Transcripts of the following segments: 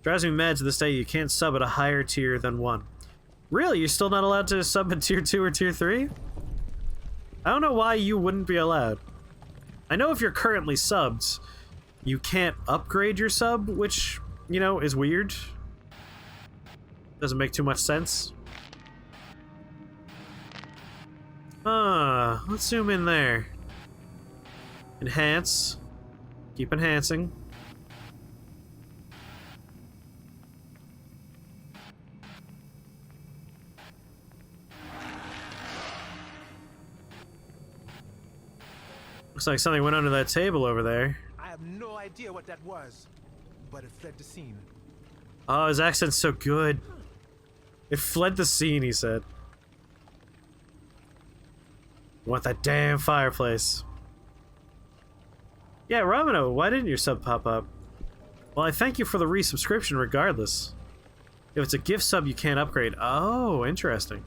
Drives me mad to this day you can't sub at a higher tier than 1. Really? You're still not allowed to sub at tier 2 or tier 3? I don't know why you wouldn't be allowed. I know if you're currently subbed, you can't upgrade your sub, which, you know, is weird. Doesn't make too much sense. Let's zoom in there. Enhance. Keep enhancing. Looks like something went under that table over there. I have no idea what that was, but it fled the scene. Oh, his accent's so good. It fled the scene, he said. You want that damn fireplace. Yeah, Ramino, why didn't your sub pop up? Well, I thank you for the resubscription regardless. If it's a gift sub, you can't upgrade. Oh, interesting.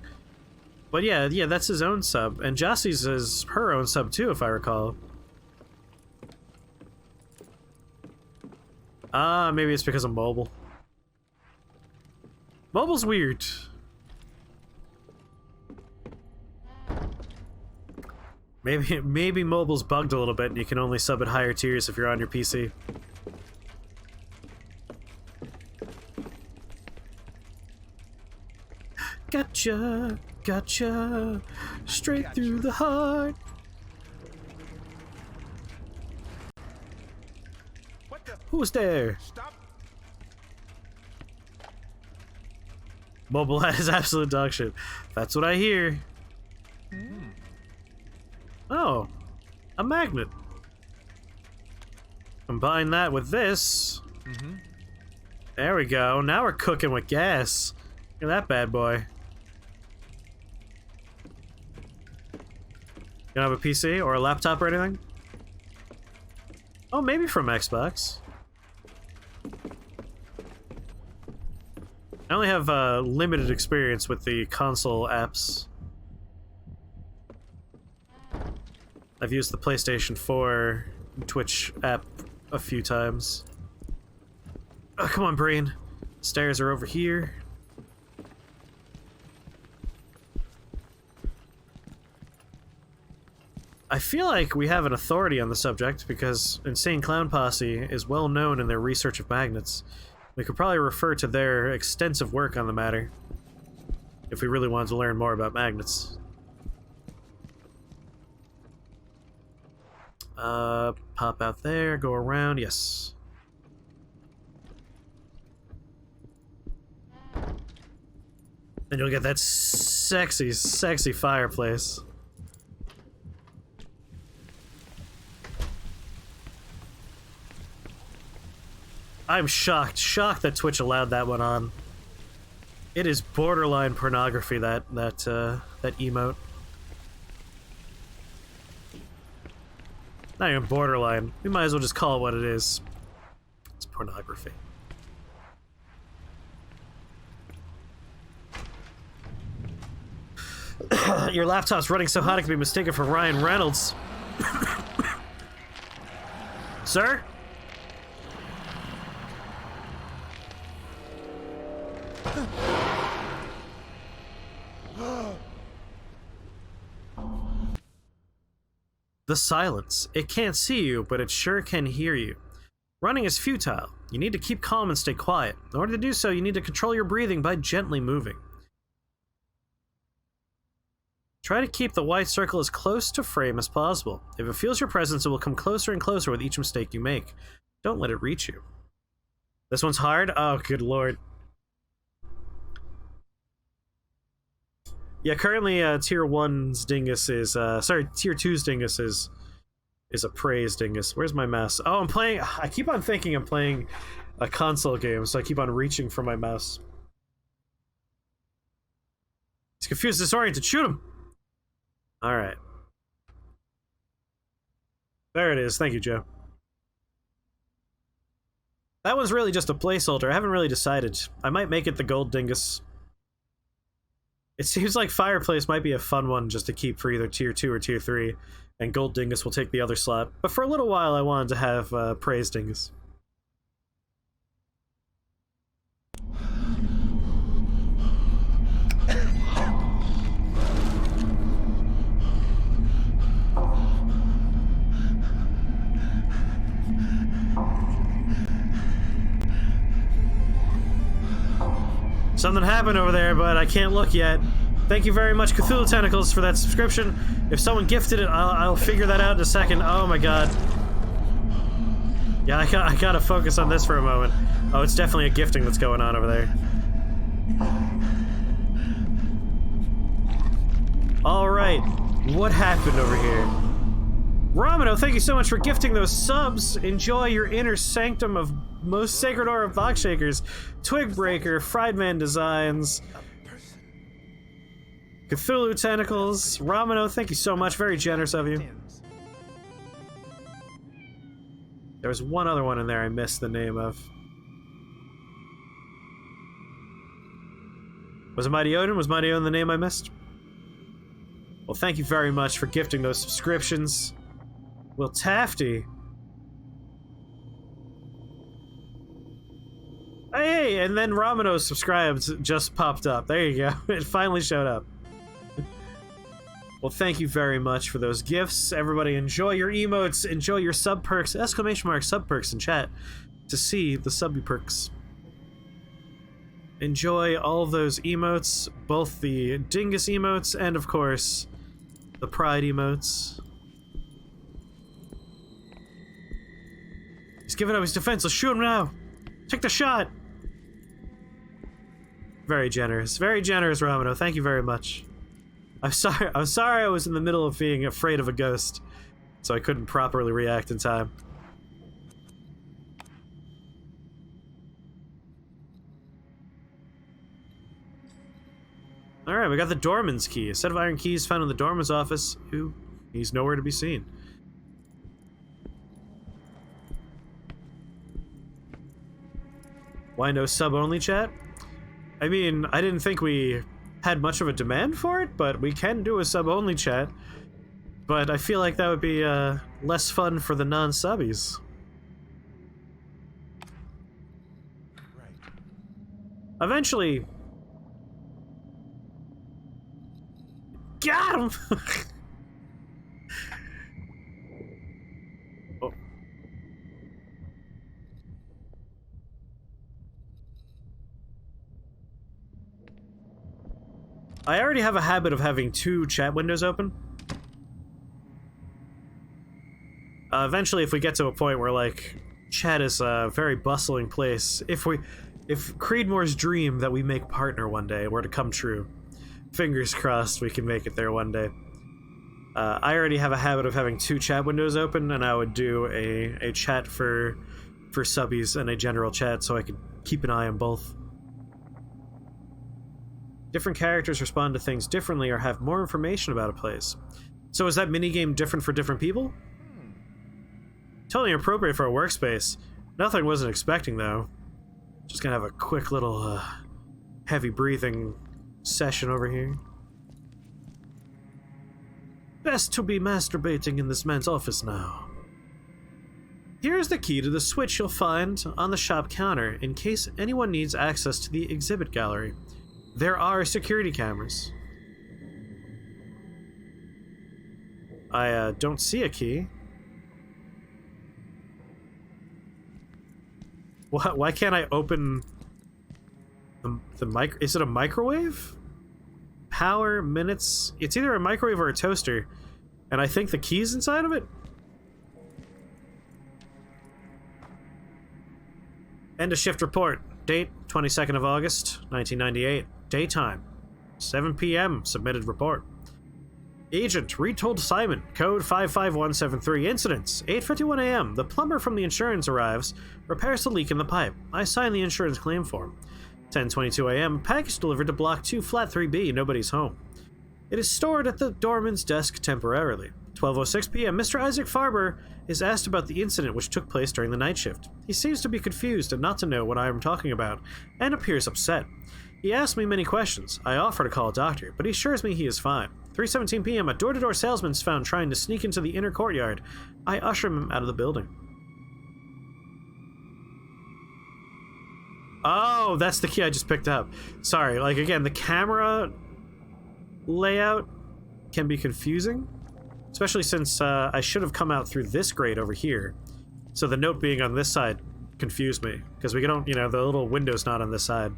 But yeah, that's his own sub. And Jossie's is her own sub too, if I recall. Maybe it's because of mobile. Mobile's weird. Maybe mobile's bugged a little bit and you can only sub at higher tiers if you're on your PC. Gotcha, gotcha, straight through the heart. What the? Who's there? Stop! Mobile is absolute dog shit. That's what I hear. Oh, a magnet. Combine that with this. There we go. Now we're cooking with gas. Look at that bad boy. You don't have a PC or a laptop or anything? Oh, maybe from Xbox. I only have limited experience with the console apps. I've used the PlayStation 4 Twitch app a few times. Oh, come on, brain. Stairs are over here. I feel like we have an authority on the subject because Insane Clown Posse is well known in their research of magnets. We could probably refer to their extensive work on the matter if we really wanted to learn more about magnets. Pop out there, go around, yes. And you'll get that sexy, sexy fireplace. I'm shocked that Twitch allowed that one on. It is borderline pornography, that emote. Not even borderline. We might as well just call it what it is. It's pornography. Your laptop's running so hot it can be mistaken for Ryan Reynolds. Sir? The silence. It can't see you, but it sure can hear you. Running is futile. You need to keep calm and stay quiet. In order to do so, you need to control your breathing by gently moving. Try to keep the white circle as close to frame as possible. If it feels your presence, it will come closer and closer with each mistake you make. Don't let it reach you. This one's hard? Oh, good lord. Yeah, currently tier 1's dingus is, sorry, tier 2's dingus is a praise dingus. Where's my mouse? Oh, I'm playing, I keep on thinking I'm playing a console game, so I keep on reaching for my mouse. He's confused, disoriented, shoot him! Alright. There it is, thank you, Joe. That one's really just a placeholder, I haven't really decided. I might make it the gold dingus. It seems like Fireplace might be a fun one just to keep for either tier 2 or tier 3, and Gold Dingus will take the other slot. But for a little while I wanted to have Praise Dingus. something happened over there, but I can't look yet. Thank you very much, Cthulhu Tentacles, for that subscription. If someone gifted it, I'll figure that out in a second. Oh my god. Yeah, I gotta focus on this for a moment. Oh, it's definitely a gifting that's going on over there. Alright, what happened over here? Romano, thank you so much for gifting those subs. Enjoy your inner sanctum of most sacred aura of box shakers. Twig Breaker, Fried Man Designs, Cthulhu Tentacles. Romano, thank you so much. Very generous of you. There was one other one in there I missed the name of. Was it Mighty Odin? Was Mighty Odin the name I missed? Well, thank you very much for gifting those subscriptions. Will Tafty. Hey, and then Romano subscribed just popped up. There you go. It finally showed up. Well, thank you very much for those gifts. Everybody enjoy your emotes, enjoy your sub perks, exclamation mark sub perks in chat to see the subby perks. Enjoy all of those emotes, both the dingus emotes and, of course, the pride emotes. He's giving up his defense. Let's shoot him now. Take the shot. Very generous, Romano. Thank you very much. I'm sorry I was in the middle of being afraid of a ghost, so I couldn't properly react in time. Alright, we got the doorman's key. A set of iron keys found in the doorman's office. He's nowhere to be seen. Why no sub-only chat? I mean, I didn't think we had much of a demand for it, but we can do a sub-only chat. But I feel like that would be less fun for the non-subbies. Right. Eventually... Got him! Oh. I already have a habit of having 2 chat windows open. Eventually, if we get to a point where, like, chat is a very bustling place, if Creedmoor's dream that we make partner one day were to come true, fingers crossed we can make it there one day. I already have a habit of having 2 chat windows open, and I would do a chat for subbies and a general chat so I could keep an eye on both. Different characters respond to things differently or have more information about a place. So is that minigame different for different people? Totally appropriate for a workspace. Nothing I wasn't expecting, though. Just gonna have a quick little heavy breathing session over here. Best to be masturbating in this man's office now. Here's the key to the switch you'll find on the shop counter in case anyone needs access to the exhibit gallery. There are security cameras. I don't see a key. Why can't I open the mic? Is it a microwave? Power, minutes. It's either a microwave or a toaster. And I think the key's inside of it? End of shift report. Date, 22nd of August, 1998. Daytime, 7 p.m. Submitted report. Agent, retold Simon, code 55173. Incidents, 8:51 a.m. The plumber from the insurance arrives, repairs the leak in the pipe. I sign the insurance claim form. 10:22 a.m. Package delivered to Block 2, Flat 3B. Nobody's home. It is stored at the doorman's desk temporarily. 12:06 p.m. Mr. Isaac Farber is asked about the incident which took place during the night shift. He seems to be confused and not to know what I am talking about, and appears upset. He asks me many questions. I offer to call a doctor, but he assures me he is fine. 3:17 p.m. A door-to-door salesman is found trying to sneak into the inner courtyard. I usher him out of the building. Oh, that's the key I just picked up. Sorry, like, again, the camera layout can be confusing, especially since I should have come out through this grate over here. So the note being on this side confused me, because we don't, you know, the little window's not on this side.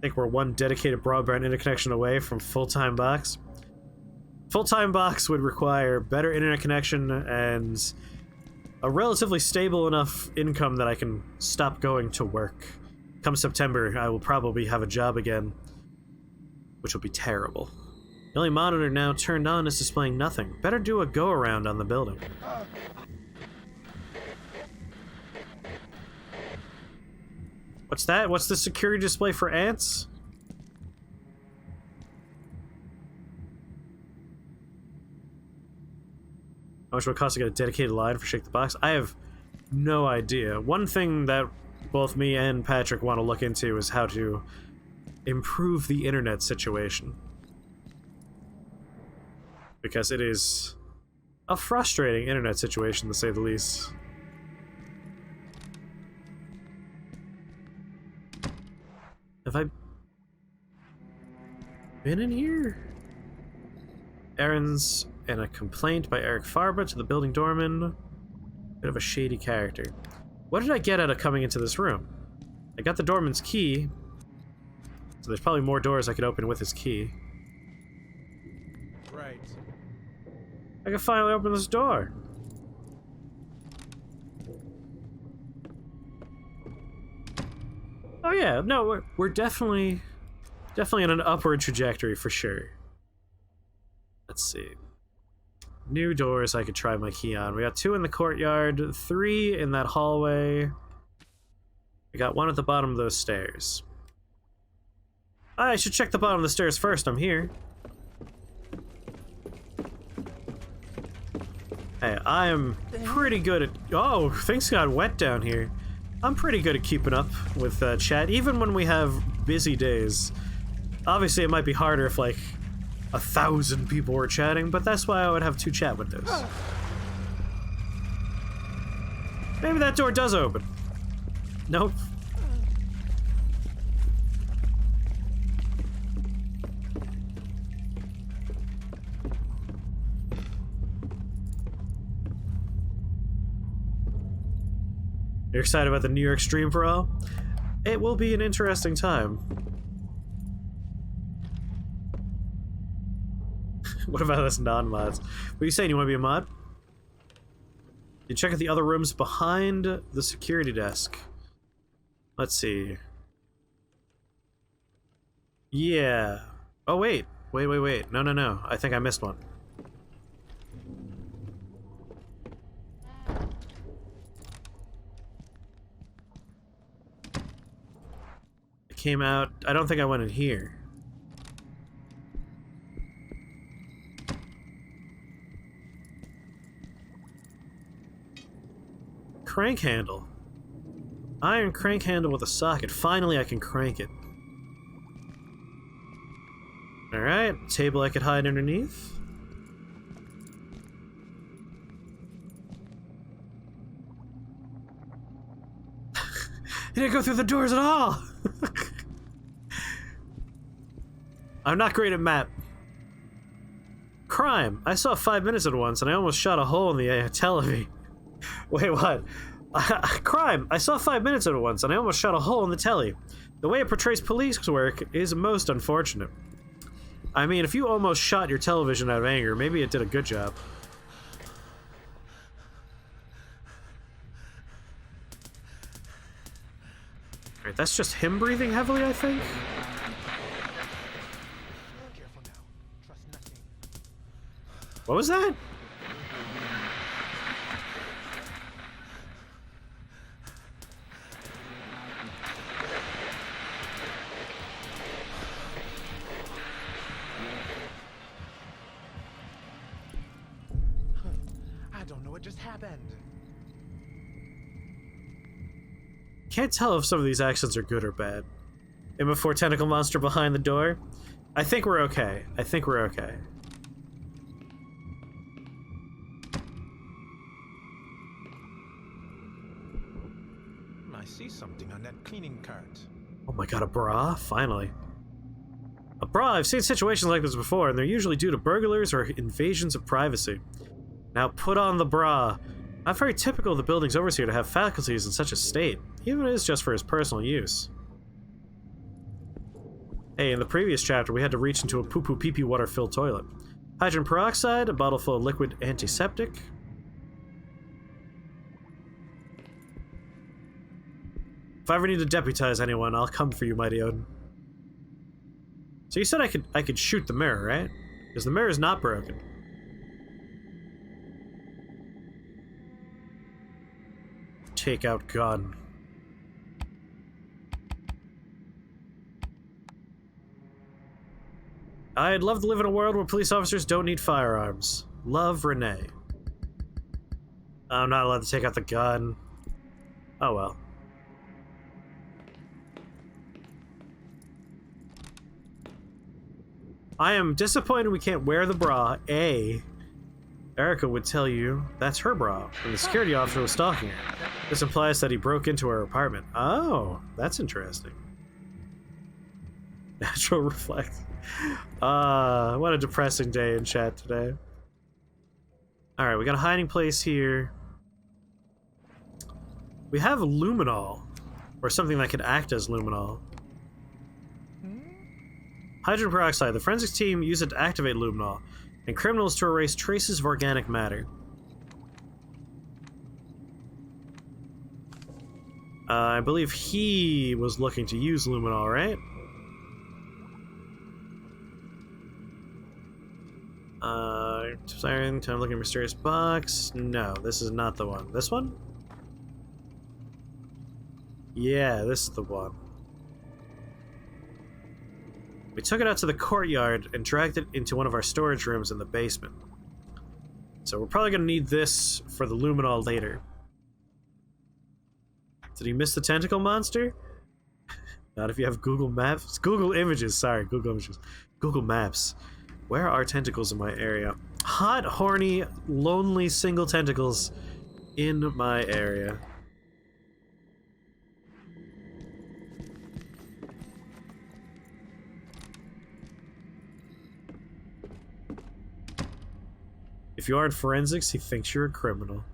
think we're one dedicated broadband interconnection away from full-time box. Full-time box would require better internet connection and a relatively stable enough income that I can stop going to work. Come September, I will probably have a job again, which will be terrible. The only monitor now turned on is displaying nothing. Better do a go-around on the building. What's that? What's the security display for ants? How much would it cost to get a dedicated line for Shake the Box? I have no idea. One thing that both me and Patrick want to look into is how to improve the internet situation. Because it is a frustrating internet situation, to say the least. Have I been in here? Errands and a complaint by Eric Farba to the building doorman. Bit of a shady character. What did I get out of coming into this room? I got the doorman's key, so there's probably more doors I could open with his key. Right. I can finally open this door. Oh yeah, no, we're definitely on an upward trajectory for sure. Let's see. New doors I could try my key on. We got 2 in the courtyard, 3 in that hallway. We got 1 at the bottom of those stairs. I should check the bottom of the stairs first, I'm here. Hey, I am pretty good at... Oh, things got wet down here. I'm pretty good at keeping up with chat, even when we have busy days. Obviously, it might be harder if, like, 1,000 people were chatting, but that's why I would have 2 chat windows. Maybe that door does open. Nope. You're excited about the New York stream for all? It will be an interesting time. What about us non-mods? What are you saying? You want to be a mod? You check out the other rooms behind the security desk. Let's see. Yeah. Oh, wait. Wait. No. I think I missed one. It came out... I don't think I went in here. Crank handle. Iron crank handle with a socket. Finally, I can crank it. Alright, table I could hide underneath. He didn't go through the doors at all! I'm not great at map. Crime. I saw 5 minutes at once and I almost shot a hole in the television. Wait, what? Crime! I saw 5 minutes at once, and I almost shot a hole in the telly. The way it portrays police work is most unfortunate. I mean, if you almost shot your television out of anger, maybe it did a good job. Alright, that's just him breathing heavily, I think? Careful now. Trust nothing. What was that? I don't know what just happened. Can't tell if some of these actions are good or bad. And before tentacle monster behind the door? I think we're okay. I see something on that cleaning cart. Oh my god, a bra? Finally. A bra? I've seen situations like this before, and they're usually due to burglars or invasions of privacy. Now put on the bra. Not very typical of the building's overseer to have faculties in such a state, even if it is just for his personal use. Hey, in the previous chapter, we had to reach into a poo-poo pee-pee water-filled toilet. Hydrogen peroxide, a bottle full of liquid antiseptic. If I ever need to deputize anyone, I'll come for you, mighty Odin. So you said I could shoot the mirror, right? Because the mirror is not broken. Take out gun. I'd love to live in a world where police officers don't need firearms. Love, Renee. I'm not allowed to take out the gun. Oh well. I am disappointed we can't wear the bra. Erica would tell you that's her bra, and the security officer was stalking her. This implies that he broke into her apartment. Oh, that's interesting. Natural reflect. What a depressing day in chat today. Alright, we got a hiding place here. We have luminol, or something that could act as luminol. Hydrogen peroxide. The forensics team use it to activate luminol, and criminals to erase traces of organic matter. I believe he was looking to use luminol, right? Siren, time looking at mysterious box. No, this is not the one. This one? Yeah, this is the one. We took it out to the courtyard and dragged it into one of our storage rooms in the basement. So we're probably gonna need this for the luminol later. Did he miss the tentacle monster? Not if you have Google Maps. Google Images, sorry, Google Images. Google Maps. Where are tentacles in my area? Hot, horny, lonely single tentacles in my area. If you aren't forensics, he thinks you're a criminal.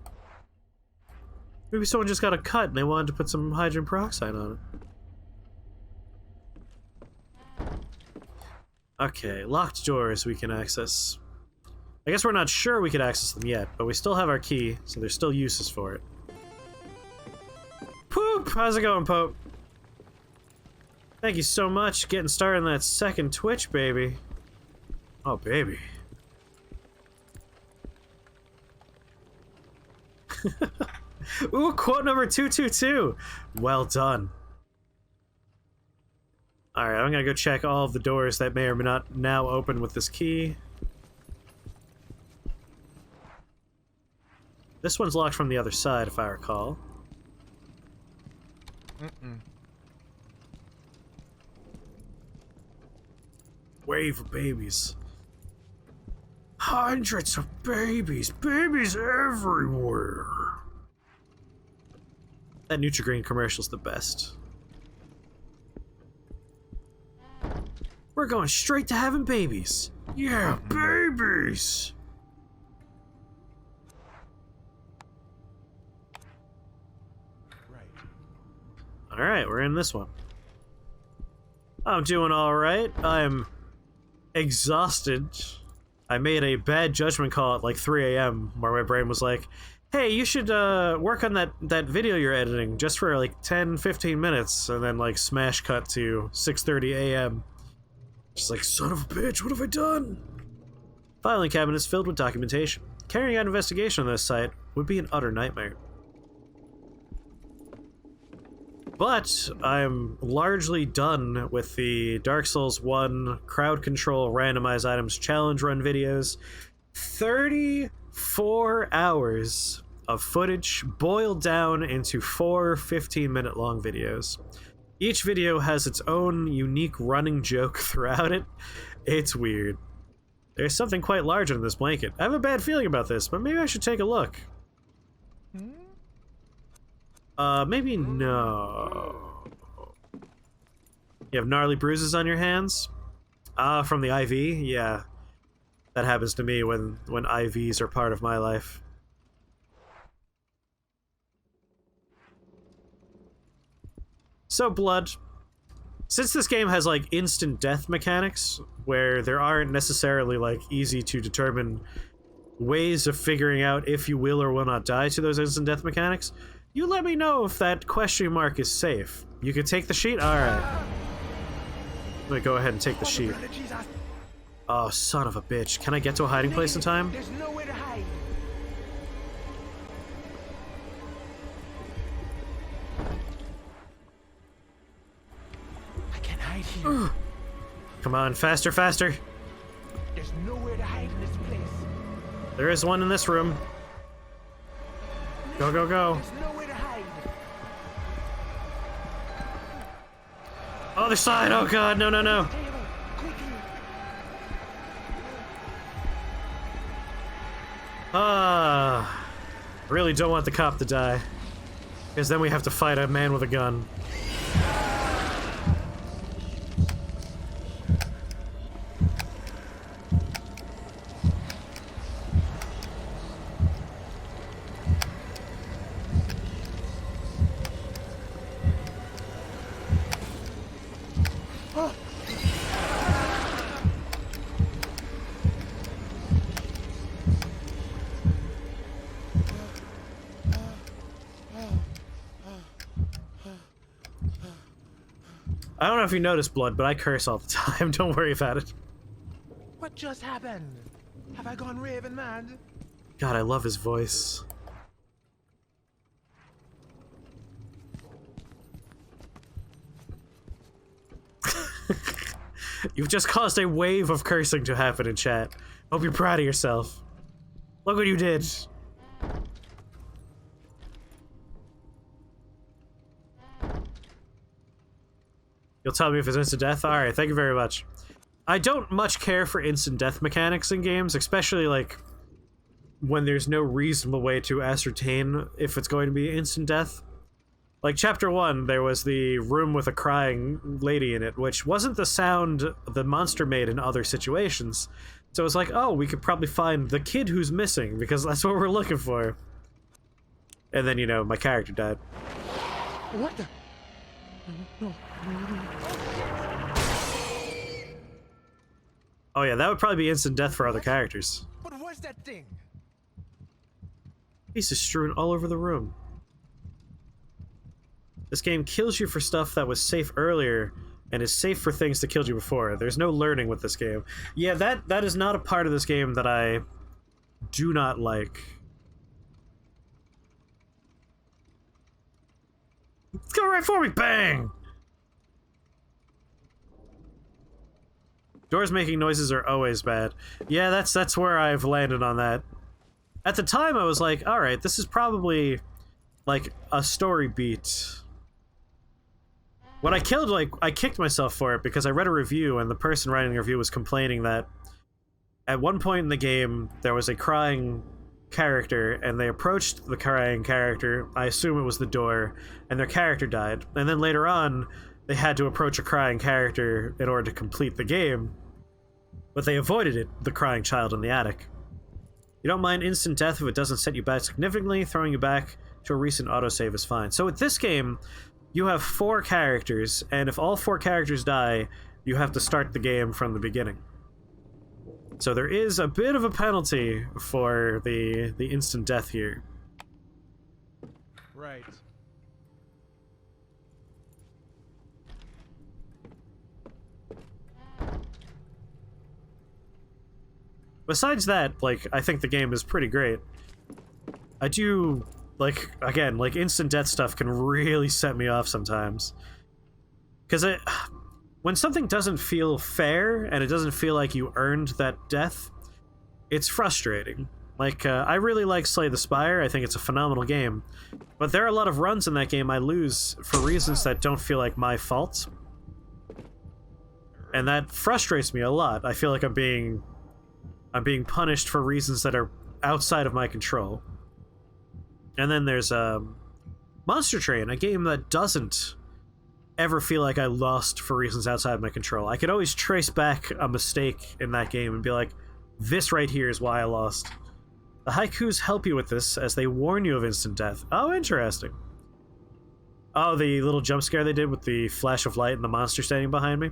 Maybe someone just got a cut and they wanted to put some hydrogen peroxide on it. Okay, locked doors we can access. I guess we're not sure we could access them yet, but we still have our key, so there's still uses for it. Poop! How's it going, Pope? Thank you so much. Getting started on that second Twitch, baby. Oh, baby. Ooh, quote number 222. Well done. Alright, I'm gonna go check all of the doors that may or may not now open with this key. This one's locked from the other side, if I recall. Wave of babies. Hundreds of babies. Babies everywhere. That Nutri-Green commercial's the best. We're going straight to having babies. Yeah, babies! Alright, we're in this one. I'm doing alright. I'm exhausted. I made a bad judgment call at like 3 a.m. where my brain was like, hey, you should work on that video you're editing just for like 10-15 minutes, and then like smash cut to 6:30 a.m. Just like, son of a bitch, what have I done? Filing cabinet is filled with documentation. Carrying out an investigation on this site would be an utter nightmare. But I'm largely done with the Dark Souls 1 crowd control randomized items challenge run videos. 34 hours of footage boiled down into 4 15-minute long videos. Each video has its own unique running joke throughout it. It's weird. There's something quite larger than this blanket. I have a bad feeling about this, but maybe I should take a look. Maybe no. You have gnarly bruises on your hands? From the IV? Yeah. That happens to me when IVs are part of my life. So, blood. Since this game has like instant death mechanics, where there aren't necessarily like easy to determine ways of figuring out if you will or will not die to those instant death mechanics, you let me know if that question mark is safe. You can take the sheet? Alright. Let me go ahead and take the sheet. Oh, son of a bitch. Can I get to a hiding place in time? There's nowhere to hide. I can't hide here. Come on, faster, faster. There's nowhere to hide in this place. There is one in this room. Go, go, go. There's nowhere to hide. Other side! Oh god, no, no, no. Table, quickly. Really don't want the cop to die. Because then we have to fight a man with a gun. I don't know if you noticed, Blood, but I curse all the time. Don't worry about it. What just happened? Have I gone raving mad? God, I love his voice. You've just caused a wave of cursing to happen in chat. Hope you're proud of yourself. Look what you did. You'll tell me if it's instant death? Alright, thank you very much. I don't much care for instant death mechanics in games, especially like when there's no reasonable way to ascertain if it's going to be instant death. Like chapter 1, there was the room with a crying lady in it, which wasn't the sound the monster made in other situations. So it's like, oh, we could probably find the kid who's missing, because that's what we're looking for. And then, you know, my character died. What the? No. Oh yeah, that would probably be instant death for other characters. What was that thing? Pieces strewn all over the room. This game kills you for stuff that was safe earlier, and is safe for things that killed you before. There's no learning with this game. Yeah, that is not a part of this game that I do not like. Let's go right for me! Bang! Doors making noises are always bad. Yeah, that's where I've landed on that. At the time, I was like, alright, this is probably, like, a story beat. When I killed, like, I kicked myself for it because I read a review and the person writing the review was complaining that at one point in the game, there was a crying character and they approached the crying character, I assume it was the door, and their character died. And then later on, they had to approach a crying character in order to complete the game, but they avoided it, the crying child in the attic. You don't mind instant death if it doesn't set you back significantly, throwing you back to a recent autosave is fine. So with this game, you have 4 characters, and if all 4 characters die, you have to start the game from the beginning. So there is a bit of a penalty for the instant death here. Right. Besides that, like, I think the game is pretty great. I do, like, again, like, instant death stuff can really set me off sometimes. Because when something doesn't feel fair, and it doesn't feel like you earned that death, it's frustrating. Like, I really like Slay the Spire, I think it's a phenomenal game. But there are a lot of runs in that game I lose for reasons that don't feel like my fault. And that frustrates me a lot. I feel like I'm being punished for reasons that are outside of my control. And then there's Monster Train, a game that doesn't ever feel like I lost for reasons outside of my control. I could always trace back a mistake in that game and be like, this right here is why I lost. The haikus help you with this, as they warn you of instant death. Oh, interesting. Oh, the little jump scare they did with the flash of light and the monster standing behind me?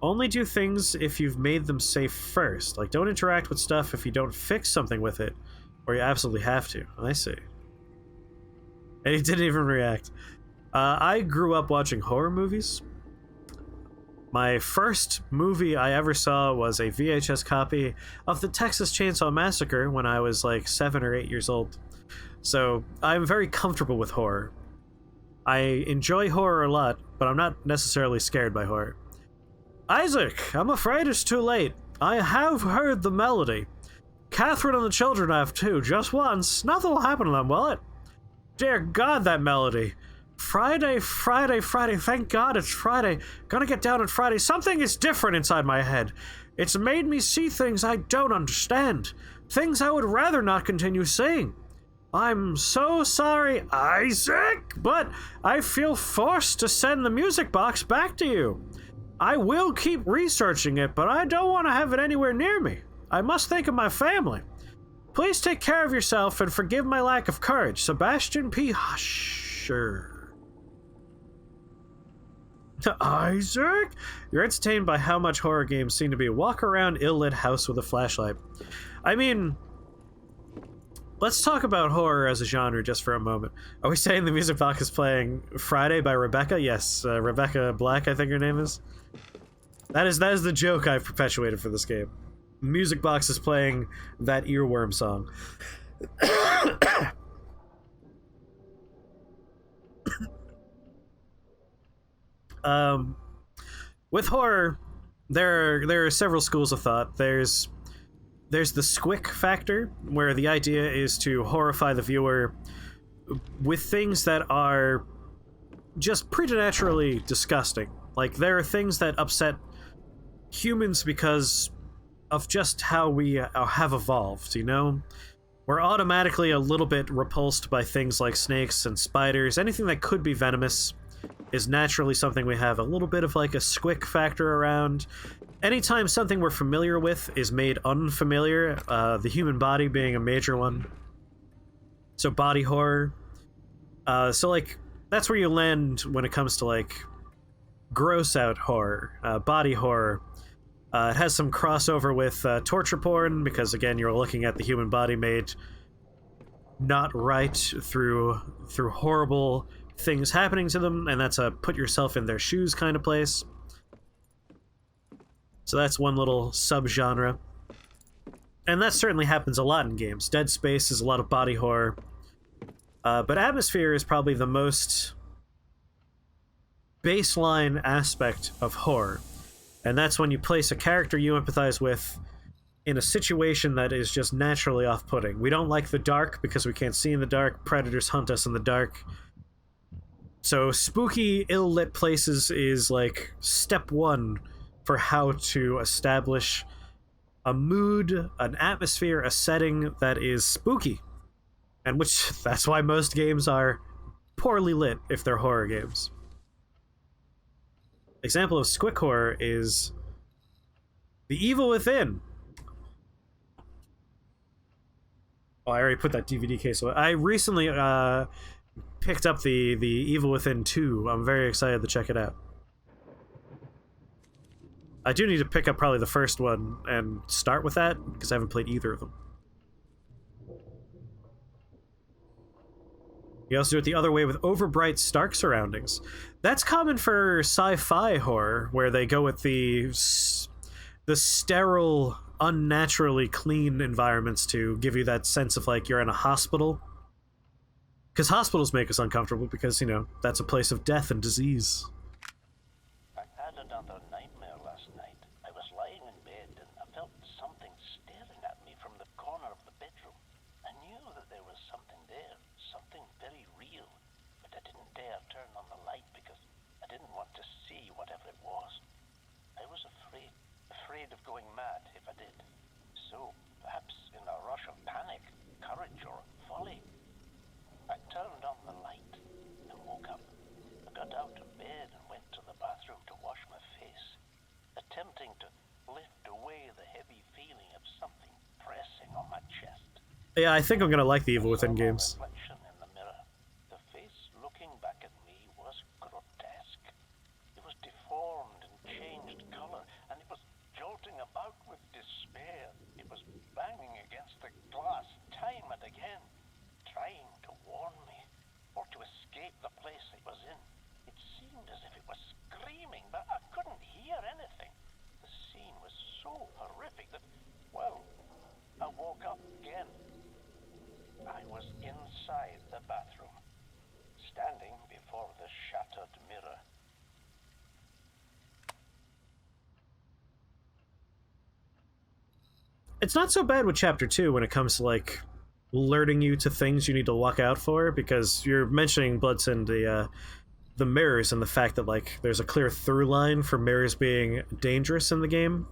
Only do things if you've made them safe first. Like, don't interact with stuff if you don't fix something with it, or you absolutely have to. I see. And he didn't even react. I grew up watching horror movies. My first movie I ever saw was a VHS copy of the Texas Chainsaw Massacre when I was like 7 or 8 years old. So I'm very comfortable with horror. I enjoy horror a lot, but I'm not necessarily scared by horror. Isaac, I'm afraid it's too late. I have heard the melody. Catherine and the children have too, just once. Nothing will happen to them, will it? Dear God, that melody. Friday, Friday, Friday. Thank God it's Friday. Gonna get down on Friday. Something is different inside my head. It's made me see things I don't understand. Things I would rather not continue seeing. I'm so sorry, Isaac, but I feel forced to send the music box back to you. I will keep researching it, but I don't want to have it anywhere near me. I must think of my family. Please take care of yourself and forgive my lack of courage. Sebastian P. Husher. Isaac? You're entertained by how much horror games seem to be a walk-around, ill-lit house with a flashlight. I mean, let's talk about horror as a genre just for a moment. Are we saying the music box is playing Friday by Rebecca? Yes, Rebecca Black, I think her name is. That is the joke I've perpetuated for this game. Music box is playing that earworm song. With horror, there are several schools of thought. There's the squick factor, where the idea is to horrify the viewer with things that are just preternaturally disgusting. Like, there are things that upset humans because of just how we have evolved, you know? We're automatically a little bit repulsed by things like snakes and spiders. Anything that could be venomous is naturally something we have a little bit of like a squick factor around. Anytime something we're familiar with is made unfamiliar, the human body being a major one. So body horror. So like, that's where you land when it comes to like gross out horror, body horror. It has some crossover with torture porn, because again, you're looking at the human body made not right through horrible things happening to them, and that's a put yourself in their shoes kind of place. So that's one little subgenre. And that certainly happens a lot in games. Dead Space is a lot of body horror. But atmosphere is probably the most baseline aspect of horror. And that's when you place a character you empathize with in a situation that is just naturally off-putting. We don't like the dark because we can't see in the dark. Predators hunt us in the dark. So spooky, ill-lit places is like step one for how to establish a mood, an atmosphere, a setting that is spooky. And which, that's why most games are poorly lit if they're horror games. Example of squick horror is The Evil Within. Oh, I already put that DVD case away. I recently picked up the Evil Within 2. I'm very excited to check it out. I do need to pick up probably the first one and start with that, because I haven't played either of them. You also do it the other way with overbright, stark surroundings. That's common for sci-fi horror, where they go with the sterile, unnaturally clean environments to give you that sense of like you're in a hospital. Because hospitals make us uncomfortable because, you know, that's a place of death and disease. I had another nightmare last night. I was lying in bed and I felt something staring at me from the corner of the bedroom. I knew that there was something there, something very real, but I didn't dare turn on the light because I didn't want to see whatever it was. I was afraid of going mad if I did. So, perhaps in a rush of panic, courage, or folly, I turned on the light and woke up. I got out of bed and went to the bathroom to wash my face, attempting to lift away the heavy feeling of something pressing on my chest. Yeah, I think I'm gonna like the Evil Within games. Reflection in the mirror. The face again. I was inside the bathroom, standing before the shattered mirror. It's not so bad with Chapter 2 when it comes to, like, alerting you to things you need to look out for, because you're mentioning, Bloodson, the mirrors and the fact that, like, there's a clear through line for mirrors being dangerous in the game.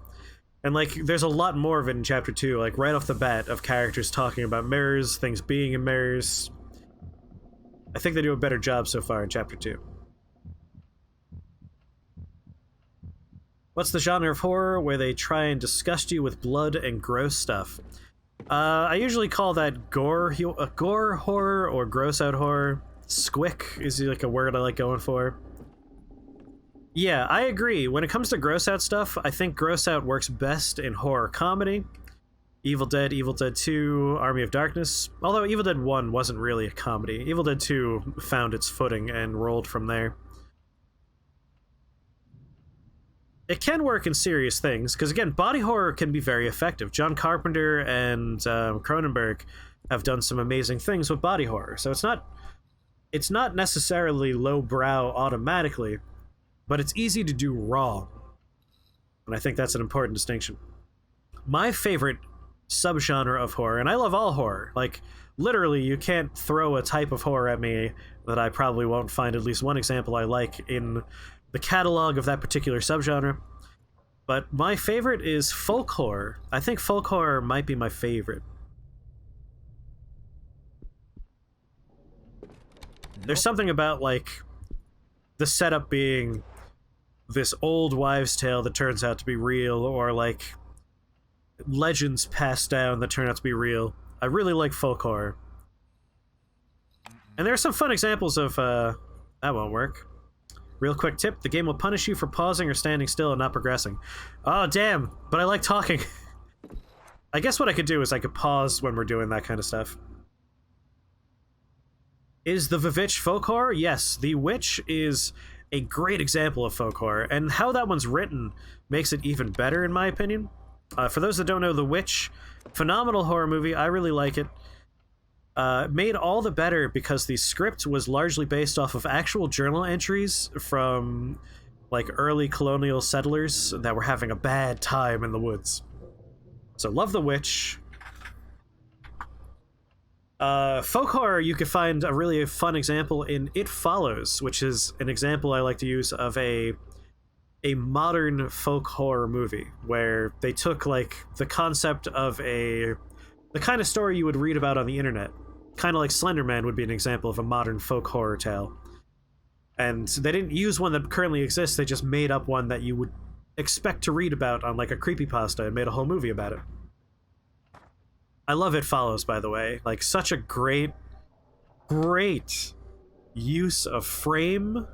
And, like, there's a lot more of it in Chapter 2, like, right off the bat, of characters talking about mirrors, things being in mirrors. I think they do a better job so far in Chapter 2. What's the genre of horror where they try and disgust you with blood and gross stuff? I usually call that gore horror or gross out horror. Squick is like a word I like going for. Yeah, I agree. When it comes to gross out stuff, I think gross out works best in horror comedy. Evil Dead 2, Army of Darkness. Although Evil Dead 1 wasn't really a comedy. Evil Dead 2 found its footing and rolled from there. It can work in serious things, because again, body horror can be very effective. John Carpenter and Cronenberg have done some amazing things with body horror, so it's not necessarily lowbrow automatically, but it's easy to do wrong. And I think that's an important distinction. My favorite subgenre of horror, and I love all horror, like, literally you can't throw a type of horror at me that I probably won't find at least one example I like in the catalog of that particular subgenre. But my favorite is folk horror. I think folk horror might be my favorite. There's something about, like, the setup being this old wives' tale that turns out to be real, or, like, legends passed down that turn out to be real. I really like folk horror. And there are some fun examples of, that won't work. Real quick tip, the game will punish you for pausing or standing still and not progressing. Oh, damn, but I like talking. I guess what I could do is I could pause when we're doing that kind of stuff. Is the Vivitch folk horror? Yes, The Witch is a great example of folk horror, and how that one's written makes it even better, in my opinion. For those that don't know, The Witch, phenomenal horror movie, I really like it. Made all the better because the script was largely based off of actual journal entries from, like, early colonial settlers that were having a bad time in the woods. So love The Witch. Folk horror, you could find a really fun example in It Follows, which is an example I like to use of a modern folk horror movie, where they took, like, the concept of the kind of story you would read about on the internet. Kind of like Slender Man would be an example of a modern folk horror tale. And they didn't use one that currently exists, they just made up one that you would expect to read about on, like, a creepypasta and made a whole movie about it. I love It Follows, by the way. Like, such a great use of frame.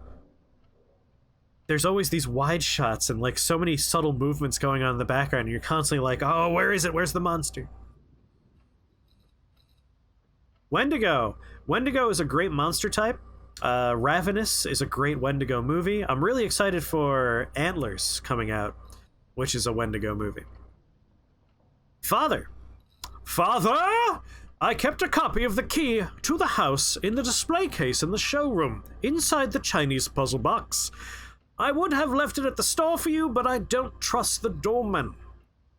There's always these wide shots and, like, so many subtle movements going on in the background, and you're constantly like, oh, where is it? Where's the monster? Wendigo. Wendigo is a great monster type. Ravenous is a great Wendigo movie. I'm really excited for Antlers coming out, which is a Wendigo movie. Father! I kept a copy of the key to the house in the display case in the showroom, inside the Chinese puzzle box. I would have left it at the store for you, but I don't trust the doorman.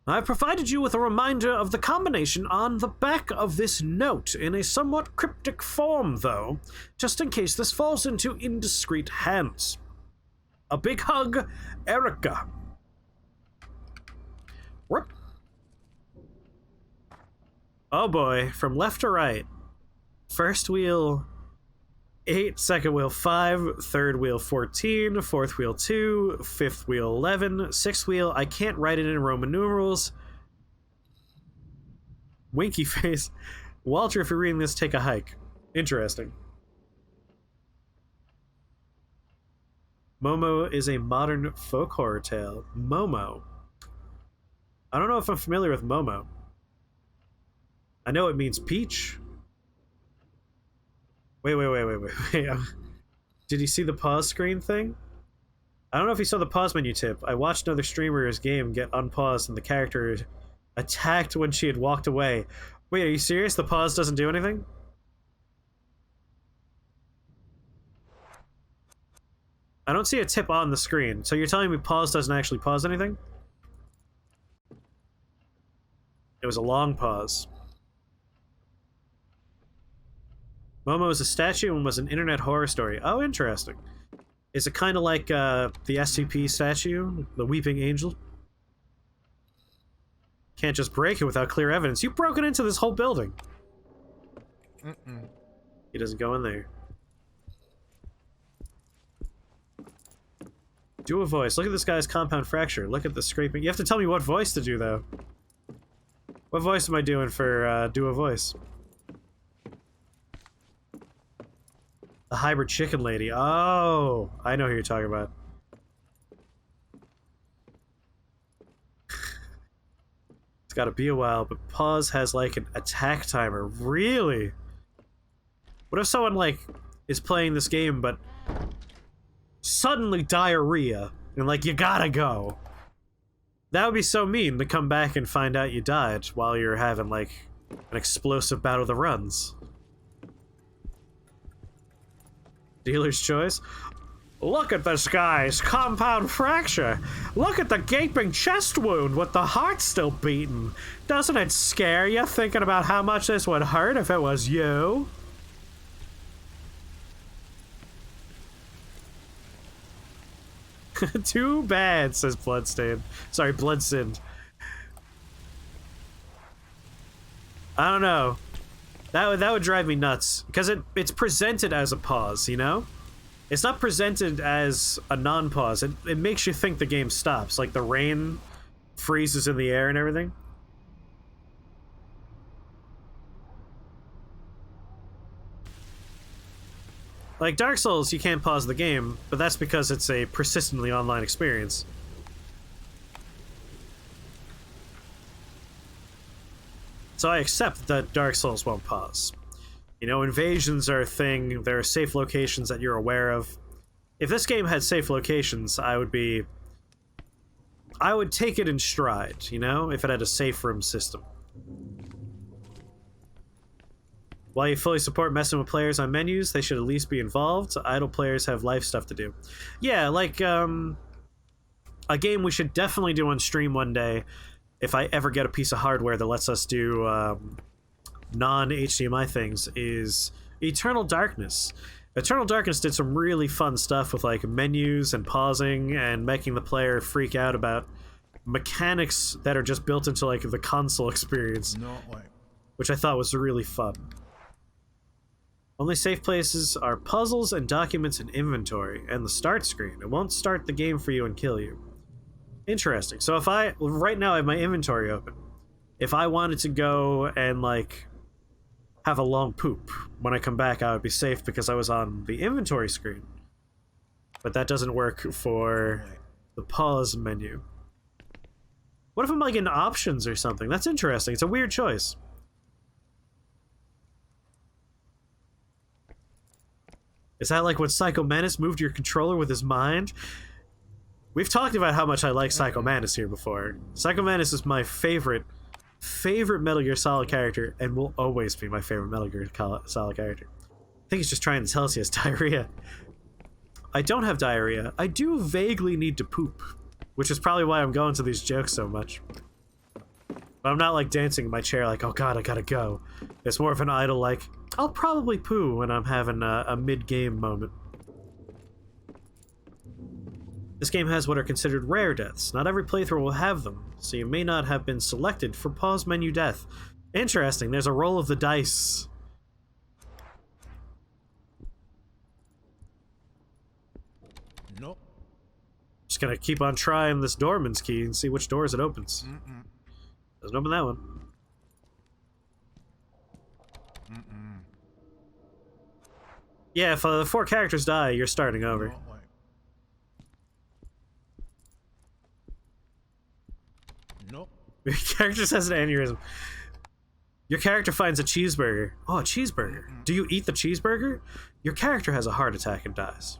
I've provided you with a reminder of the combination on the back of this note in a somewhat cryptic form, though, just in case this falls into indiscreet hands. A big hug, Erica. Whoop. Oh boy, from left to right. First wheel 8, second wheel 5, third wheel 14, fourth wheel 2, fifth wheel 11, sixth wheel, I can't write it in Roman numerals. Winky face. Walter, if you're reading this, take a hike. Interesting. Momo is a modern folk horror tale. Momo. I don't know if I'm familiar with Momo. I know it means peach. Wait. Did you see the pause screen thing? I don't know if you saw the pause menu tip. I watched another streamer's game get unpaused and the character attacked when she had walked away. Wait, are you serious? The pause doesn't do anything? I don't see a tip on the screen, so you're telling me pause doesn't actually pause anything? It was a long pause. Momo is a statue and was an internet horror story. Oh, interesting. Is it kind of like the SCP statue, the Weeping Angel? Can't just break it without clear evidence. You've broken into this whole building. He doesn't go in there. Do a voice. Look at this guy's compound fracture. Look at the scraping. You have to tell me what voice to do, though. What voice am I doing for do a voice? The hybrid chicken lady. Oh, I know who you're talking about. It's gotta be a while, but pause has like an attack timer. Really? What if someone like is playing this game but suddenly diarrhea and like you gotta go? That would be so mean to come back and find out you died while you're having like an explosive battle of the runs. Dealer's choice? Look at this guy's compound fracture. Look at the gaping chest wound with the heart still beating. Doesn't it scare you thinking about how much this would hurt if it was you? Too bad, says Bloodstained. Sorry, Bloodsinned. I don't know. That would drive me nuts. Because it's presented as a pause, you know? It's not presented as a non-pause. It makes you think the game stops. Like the rain freezes in the air and everything. Like Dark Souls, you can't pause the game, but that's because it's a persistently online experience. So I accept that Dark Souls won't pause. You know, invasions are a thing, there are safe locations that you're aware of. If this game had safe locations, I would take it in stride, you know, if it had a safe room system. While you fully support messing with players on menus, they should at least be involved. Idle players have life stuff to do. Yeah, like, a game we should definitely do on stream one day, if I ever get a piece of hardware that lets us do non-HDMI things, is Eternal Darkness. Eternal Darkness did some really fun stuff with like menus and pausing and making the player freak out about mechanics that are just built into like the console experience, which I thought was really fun. Only safe places are puzzles and documents and inventory and the start screen. It won't start the game for you and kill you. Interesting. So if right now I have my inventory open. If I wanted to go and like have a long poop, when I come back I would be safe because I was on the inventory screen. But that doesn't work for the pause menu. What if I'm like in options or something? That's interesting. It's a weird choice. Is that like when Psycho Mantis moved your controller with his mind? We've talked about how much I like Psycho Mantis here before. Psycho Mantis is my favorite Metal Gear Solid character and will always be my favorite Metal Gear Solid character. I think he's just trying to tell us he has diarrhea. I don't have diarrhea. I do vaguely need to poop, which is probably why I'm going to these jokes so much. But I'm not like dancing in my chair like, oh god, I gotta go. It's more of an idle like, I'll probably poo when I'm having a mid-game moment. This game has what are considered rare deaths. Not every playthrough will have them, so you may not have been selected for pause menu death. Interesting, there's a roll of the dice. Nope. Just gonna keep on trying this doorman's key and see which doors it opens. Doesn't open that one. Yeah, if the 4 characters die, you're starting over. Nope. Your character just has an aneurysm. Your character finds a cheeseburger. Oh, a cheeseburger. Do you eat the cheeseburger? Your character has a heart attack and dies.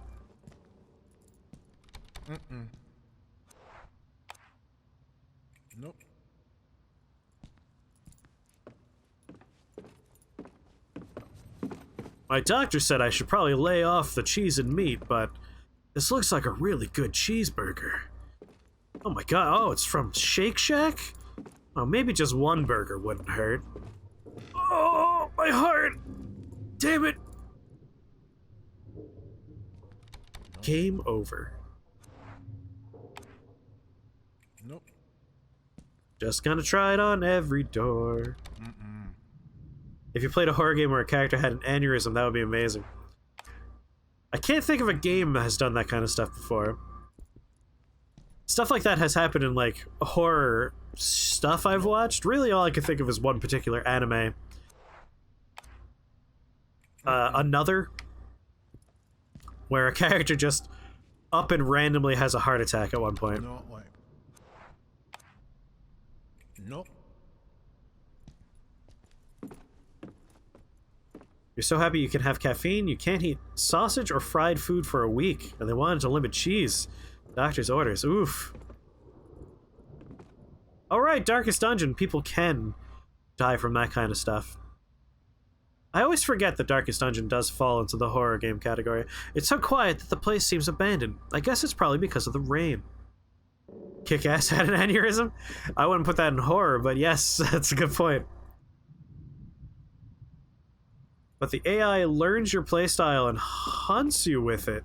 Nope. My doctor said I should probably lay off the cheese and meat, but this looks like a really good cheeseburger. Oh my god, oh, it's from Shake Shack? Oh, maybe just one burger wouldn't hurt. Oh, my heart! Damn it! Game over. Nope. Just gonna try it on every door. If you played a horror game where a character had an aneurysm, that would be amazing. I can't think of a game that has done that kind of stuff before. Stuff like that has happened in, like, horror stuff I've watched. Really, all I can think of is one particular anime. Another, where a character just up and randomly has a heart attack at one point. No way. Nope. You're so happy you can have caffeine, you can't eat sausage or fried food for a week, and they wanted to limit cheese. Doctor's orders. Oof. Alright, Darkest Dungeon. People can die from that kind of stuff. I always forget that Darkest Dungeon does fall into the horror game category. It's so quiet that the place seems abandoned. I guess it's probably because of the rain. Kick-Ass had an aneurysm? I wouldn't put that in horror, but yes, that's a good point. But the AI learns your playstyle and hunts you with it.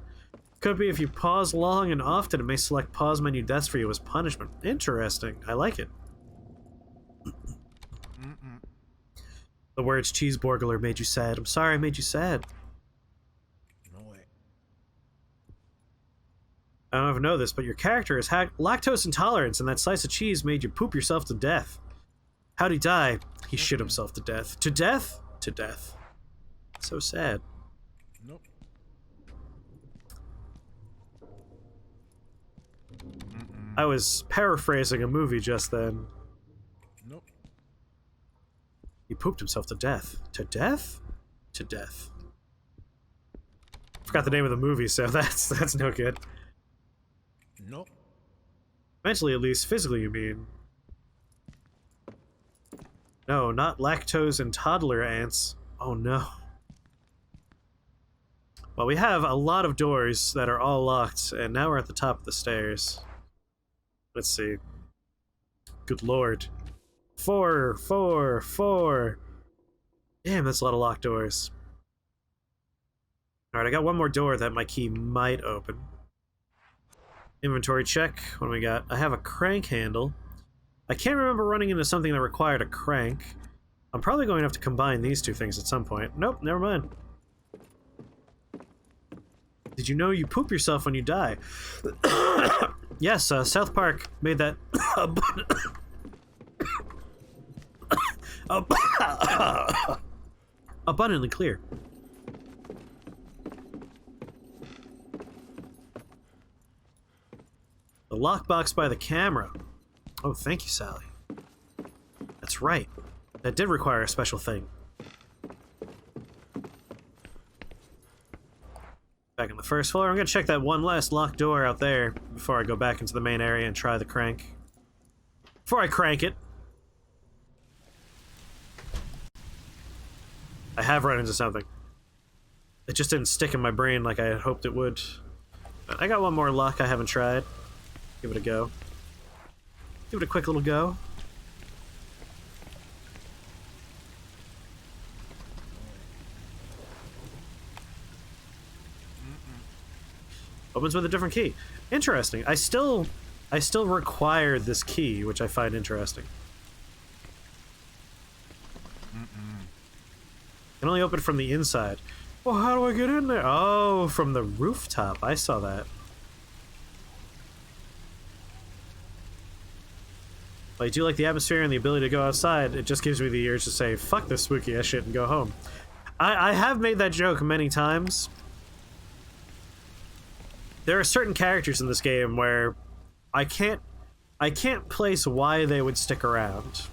Could be if you pause long and often, it may select pause menu deaths for you as punishment. Interesting. I like it. The words cheeseburglar made you sad. I'm sorry I made you sad. No way. I don't know if you know this, but your character is lactose intolerance, and that slice of cheese made you poop yourself to death. How'd he die? He shit himself to death. To death? To death. So sad. Nope. I was paraphrasing a movie just then. Nope. He pooped himself to death. To death? To death. Forgot the name of the movie, so that's no good. Nope. Mentally, at least. Physically, you mean. No, not lactose and toddler ants. Oh no. Well, we have a lot of doors that are all locked, and now we're at the top of the stairs. Let's see. Good lord. 4, 4, 4. Damn, that's a lot of locked doors. Alright, I got one more door that my key might open. Inventory check. What do we got? I have a crank handle. I can't remember running into something that required a crank. I'm probably going to have to combine these two things at some point. Nope, never mind. Did you know you poop yourself when you die? Yes, South Park made that abundantly clear. The lockbox by the camera. Oh, thank you, Sally. That's right. That did require a special thing. Back on the first floor. I'm gonna check that one last locked door out there before I go back into the main area and try the crank. Before I crank it. I have run into something. It just didn't stick in my brain like I had hoped it would. I got one more lock I haven't tried. Give it a go. Give it a quick little go. Opens with a different key. Interesting. I still require this key, which I find interesting. Can only open from the inside. Well, how do I get in there? Oh, from the rooftop. I saw that. But I do like the atmosphere and the ability to go outside. It just gives me the urge to say, fuck this spooky ass shit and go home. I have made that joke many times. There are certain characters in this game where I can't place why they would stick around.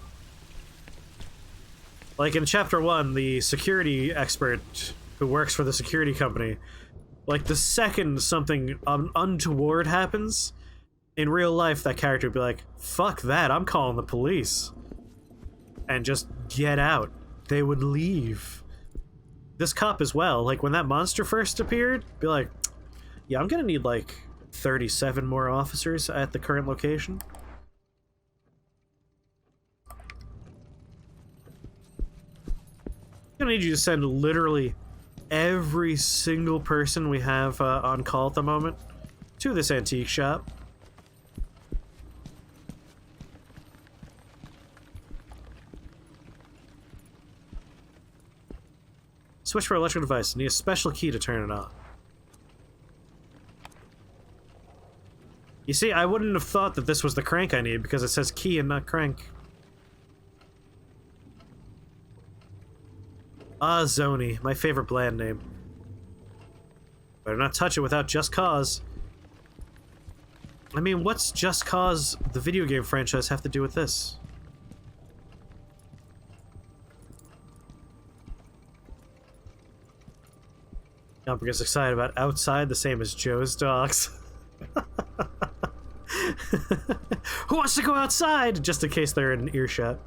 Like in Chapter 1, the security expert who works for the security company, like the second something untoward happens, in real life that character would be like, fuck that, I'm calling the police. And just get out. They would leave. this cop as well. Like, when that monster first appeared, be like, yeah, I'm gonna need, like, 37 more officers at the current location. I'm gonna need you to send literally every single person we have on call at the moment to this antique shop. Switch for electrical device. Need a special key to turn it on. You see, I wouldn't have thought that this was the crank I need because it says key and not crank. Ah, Zoni, my favorite bland name. Better not touch it without just cause. I mean, what's Just Cause, the video game franchise, have to do with this? Jumper gets excited about outside, the same as Joe's dogs. Who wants to go outside? Just in case they're in earshot.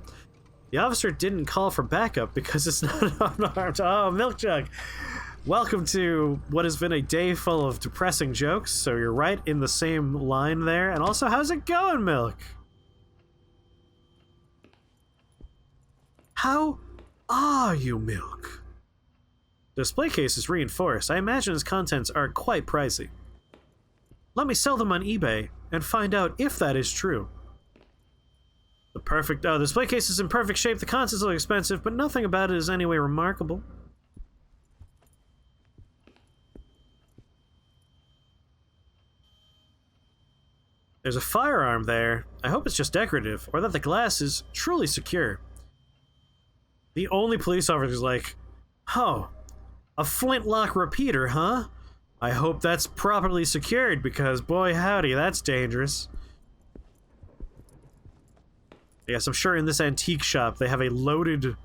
The officer didn't call for backup because it's not unarmed. Oh, Milk Jug! Welcome to what has been a day full of depressing jokes, so you're right in the same line there. And also, how's it going, Milk? How are you, Milk? The display case is reinforced. I imagine its contents are quite pricey. Let me sell them on eBay and find out if that is true. The display case is in perfect shape. The contents look expensive, but nothing about it is anyway remarkable. There's a firearm there. I hope it's just decorative, or that the glass is truly secure. The only police officer is like, oh, a flintlock repeater, huh? I hope that's properly secured, because boy howdy, that's dangerous. Yes, I'm sure in this antique shop they have a loaded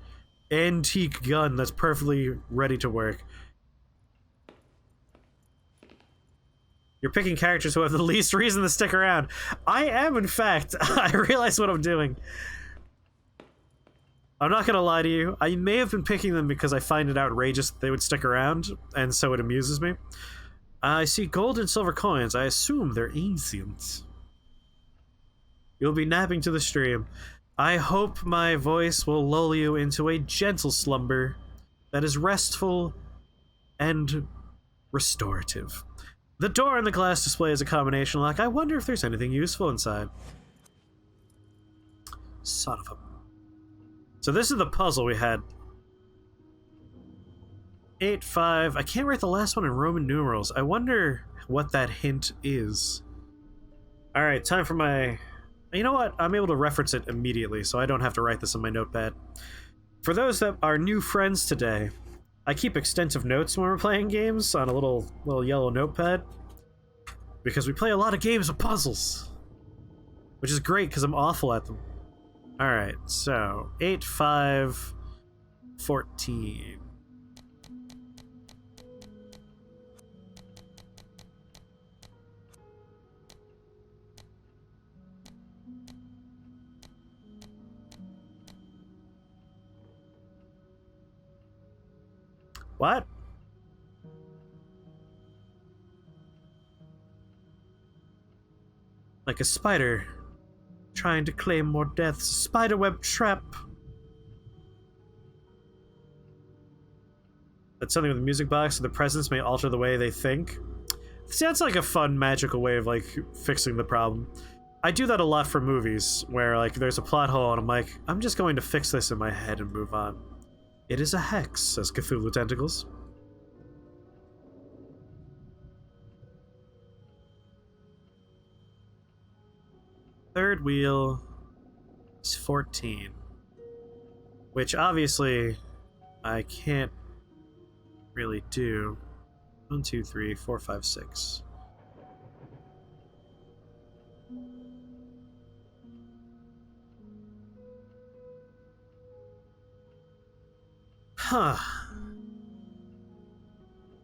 antique gun that's perfectly ready to work. You're picking characters who have the least reason to stick around. I am, in fact. I realize what I'm doing. I'm not gonna lie to you. I may have been picking them because I find it outrageous that they would stick around, and so it amuses me. I see gold and silver coins. I assume they're ancient. You'll be napping to the stream. I hope my voice will lull you into a gentle slumber that is restful and restorative. The door on the glass display is a combination lock. I wonder if there's anything useful inside. Son of a... So this is the puzzle we had. 8-5. I can't write the last one in Roman numerals. I wonder what that hint is. Alright, time for my... You know what? I'm able to reference it immediately, so I don't have to write this on my notepad. For those that are new friends today, I keep extensive notes when we're playing games on a little yellow notepad. Because we play a lot of games of puzzles. Which is great, because I'm awful at them. Alright, so 8, 5, 14. What? Like a spider trying to claim more deaths. Spiderweb trap. That's something with the music box, so the presence may alter the way they think. Sounds like a fun, magical way of, like, fixing the problem. I do that a lot for movies, where, like, there's a plot hole and I'm like, I'm just going to fix this in my head and move on. It is a hex, says Cthulhu Tentacles. Third wheel is 14. Which, obviously, I can't really do. 1, 2, 3, 4, 5, 6. Huh.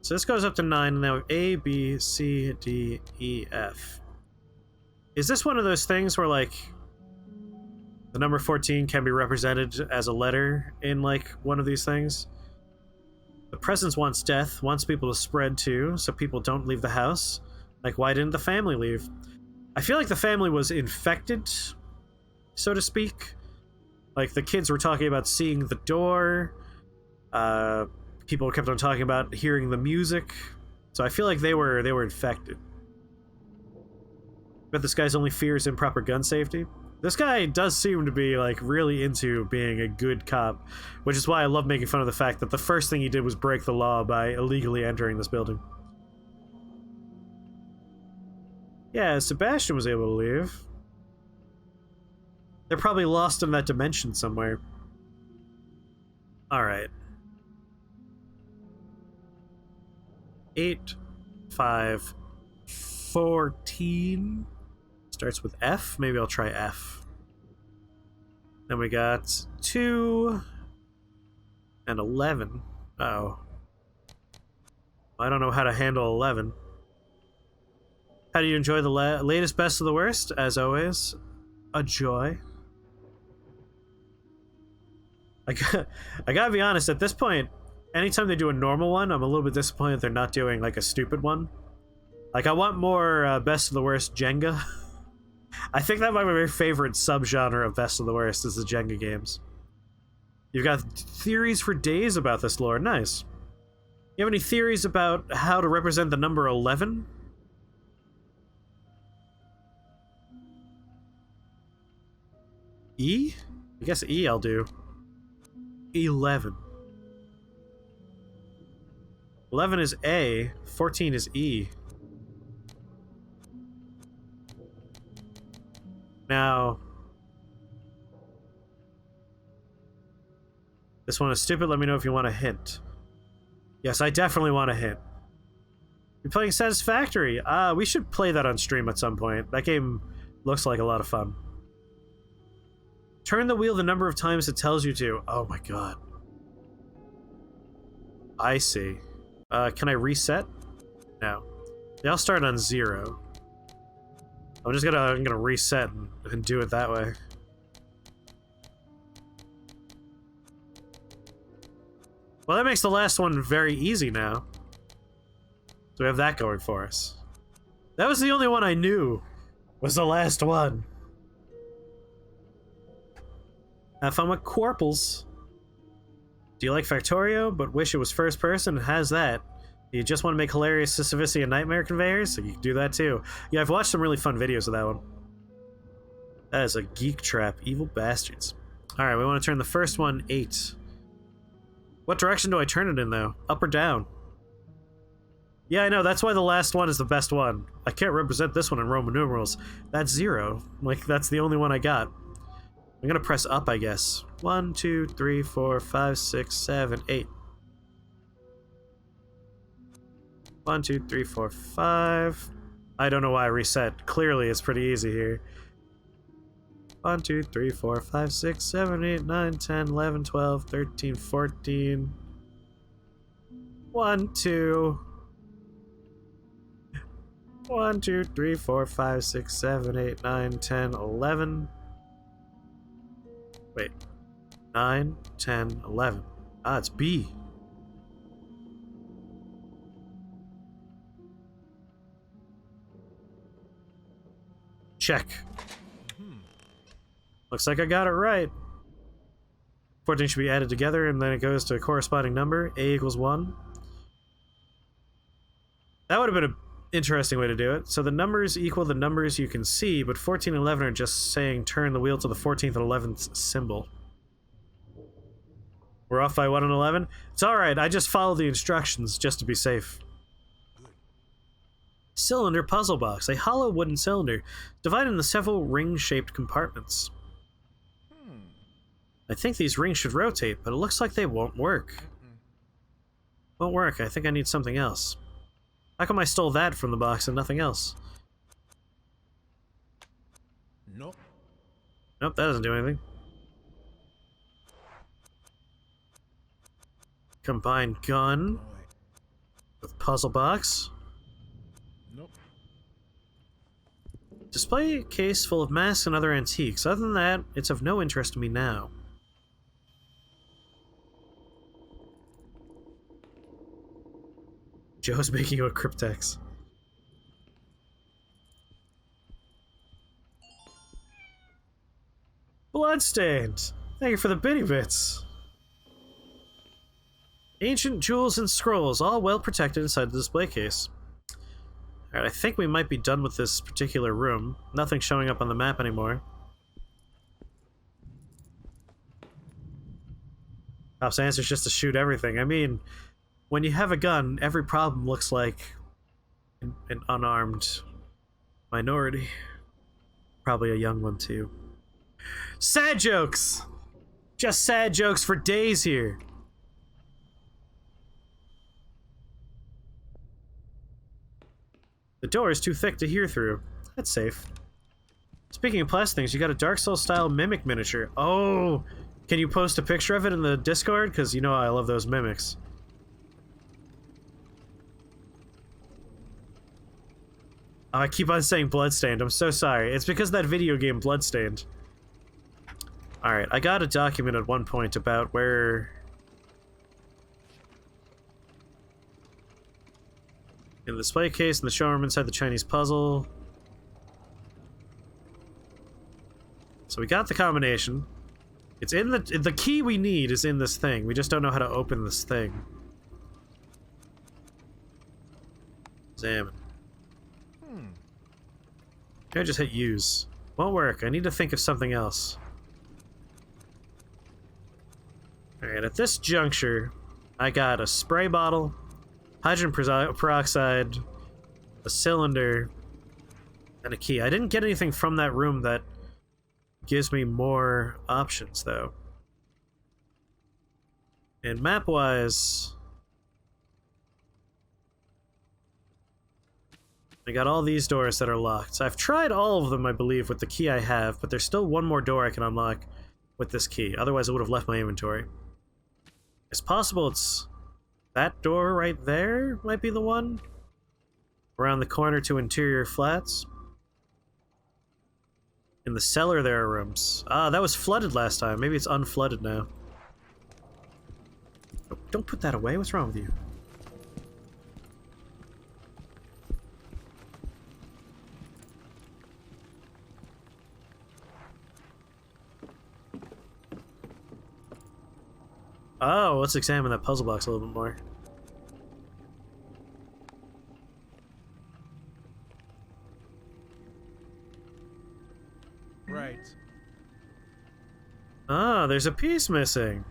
So this goes up to 9, and now we have A, B, C, D, E, F. Is this one of those things where, like, the number 14 can be represented as a letter in, like, one of these things? The presence wants death, wants people to spread too, so people don't leave the house. Like, why didn't the family leave? I feel like the family was infected, so to speak. Like, the kids were talking about seeing the door. People kept on talking about hearing the music. So I feel like they were infected. But this guy's only fear is improper gun safety. This guy does seem to be, like, really into being a good cop, which is why I love making fun of the fact that the first thing he did was break the law by illegally entering this building. Yeah, Sebastian was able to leave. They're probably lost in that dimension somewhere. Alright. 8, 5, 14. Starts with F. Maybe I'll try F. Then we got 2 and 11. Uh-oh. I don't know how to handle 11. How do you enjoy the latest best of the worst? As always, a joy. I gotta be honest, at this point, anytime they do a normal one, I'm a little bit disappointed they're not doing, like, a stupid one. Like, I want more best of the worst Jenga. I think that might be my very favorite subgenre of best of the worst is the Jenga games. You've got theories for days about this lore. Nice. You have any theories about how to represent the number 11? E? I guess E I'll do. 11. 11 is A, 14 is E. Now, this one is stupid. Let me know if you want a hint. Yes, I definitely want a hint. You're playing Satisfactory. We should play that on stream at some point. That game looks like a lot of fun. Turn the wheel the number of times it tells you to. Oh my god. I see. Can I reset? No. They all start on 0. I'm gonna reset and do it that way. Well, that makes the last one very easy now. So we have that going for us. That was the only one I knew. Was the last one. Have fun with Quarples. Do you like Factorio, but wish it was first person? It has that. You just want to make hilarious Sisyphus and Nightmare conveyors? So you can do that too. Yeah, I've watched some really fun videos of that one. That is a geek trap. Evil bastards. Alright, we want to turn the first one 8. What direction do I turn it in, though? Up or down? Yeah, I know. That's why the last one is the best one. I can't represent this one in Roman numerals. That's 0. Like, that's the only one I got. I'm gonna press up, I guess. 1, 2, 3, 4, 5, 6, 7, 8. 1, 2, 3, 4, 5. I don't know why I reset. Clearly, it's pretty easy here. 1, 2, 3, 4, 5, 6, 7, 8, 9, 10, 11, 12, 13, 14. 1, 2. 1, 2, 3, 4, 5, 6, 7, 8, 9, 10, 11. Wait. 9, 10, 11. Ah, it's B. Check. Looks like I got it right. 14 should be added together, and then it goes to a corresponding number. A equals 1. That would have been an interesting way to do it. So the numbers equal the numbers you can see, but 14 and 11 are just saying turn the wheel to the 14th and 11th symbol. We're off by 1 and 11? It's alright, I just follow the instructions just to be safe. Cylinder puzzle box. A hollow wooden cylinder, divided into several ring-shaped compartments. I think these rings should rotate, but it looks like they won't work. Won't work. I think I need something else. How come I stole that from the box and nothing else? Nope. Nope, that doesn't do anything. Combined gun with puzzle box. Nope. Display case full of masks and other antiques. Other than that, it's of no interest to me now. Joe's making you a cryptex. Bloodstained! Thank you for the bitty bits. Ancient jewels and scrolls, all well protected inside the display case. Alright, I think we might be done with this particular room. Nothing showing up on the map anymore. Pop's answer is just to shoot everything. I mean, when you have a gun, every problem looks like an unarmed minority. Probably a young one, too. Sad jokes! Just sad jokes for days here. The door is too thick to hear through. That's safe. Speaking of plastic things, you got a Dark Souls style mimic miniature. Oh! Can you post a picture of it in the Discord? Because you know I love those mimics. Oh, I keep on saying Bloodstained. I'm so sorry. It's because of that video game Bloodstained. Alright, I got a document at one point about where... in the display case, in the showroom inside the Chinese puzzle. So we got the combination. It's in the key we need is in this thing. We just don't know how to open this thing. Examine. Maybe I just hit use. Won't work. I need to think of something else. Alright, at this juncture, I got a spray bottle, hydrogen peroxide, a cylinder, and a key. I didn't get anything from that room that gives me more options, though. And map-wise, I got all these doors that are locked. So I've tried all of them, I believe, with the key I have, but there's still one more door I can unlock with this key. Otherwise, I would have left my inventory. It's possible it's that door right there might be the one. Around the corner to interior flats. In the cellar there are rooms. Ah, that was flooded last time. Maybe it's unflooded now. Oh, don't put that away. What's wrong with you? Oh, let's examine that puzzle box a little bit more. Right. Ah, there's a piece missing.